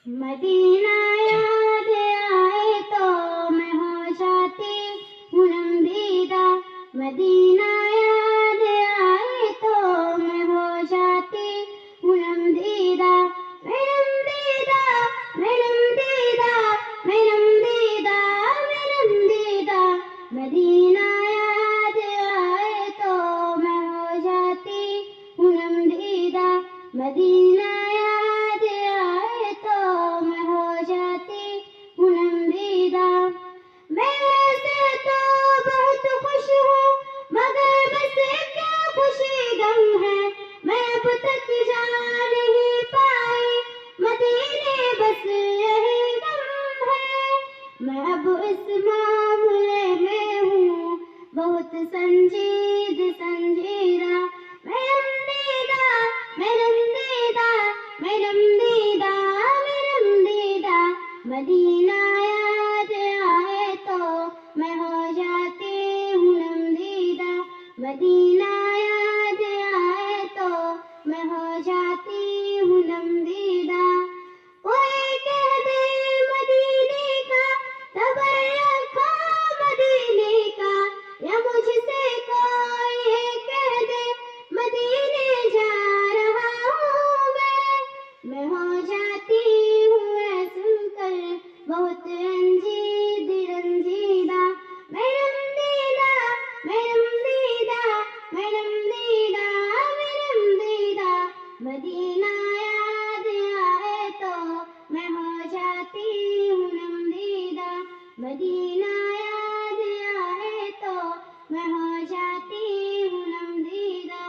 مدینہ یاد آئے تو میں ہو جاتی ہوں نمدیدہ، مدینہ یاد آئے تو میں ہو جاتی ہوں نمدیدہ، میں نمدیدہ، میں نمدیدہ، میں نمدیدہ، میں نمدیدہ، مدینہ یاد آئے تو میں ہو جاتی ہوں نمدیدہ، مدینہ یاد آئے تو میں ہو جاتی ہوں نمدیدہ۔ میں ویسے تو بہت خوش ہوں مگر بس کیا خوشی غم ہے، میں اب تک جا نہیں پائی مدینے، بس یہی غم ہے، میں اب اس معاملے میں ہوں بہت سنجید سنجیدہ، میں نمدیدہ، میں نمدیدہ، میں نمدیدہ، میں نمدیدہ، مدینہ یاد آئے تو میں ہو جاتی ہوں نمدیدہ، مدینہ یاد آئے تو میں ہو جاتی ہوں نمدیدہ۔ کوئی کہہ دے مدینے کا تبرک ہو مدینے کا، یا مجھ سے کوئی یہ کہہ دے مدینے جا رہا ہوں میں ہو جاتی ہوں اے سن کر بہت رنجید رنجیدہ، میں نمدیدہ، میں نمدیدہ، میں نمدیدہ، میں نمدیدہ، مدینہ یاد آئے تو میں ہو جاتی ہوں نمدیدہ، مدینہ یاد آئے تو میں ہو جاتی ہوں نمدیدہ۔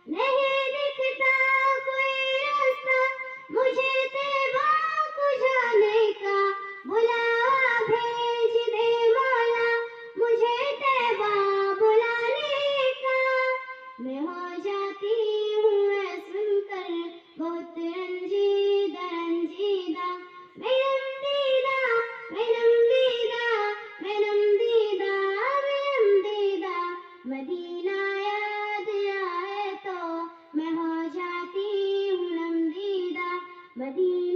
نہیں دکھتا کوئی راستہ مجھے طیبہ کو جانے کا، بلاوا بھیج دے مولا مجھے طیبہ بلانے کا، میں ہو جاتی ہوں اے سن کر بہت رنجیدہ رنجیدہ، میں نمدیدہ، میں نمدیدہ، میں نمدیدہ، میں نمدیدہ، مدینہ یاد آئے تو میں ہو جاتی ہوں نمدیدہ، مدینہ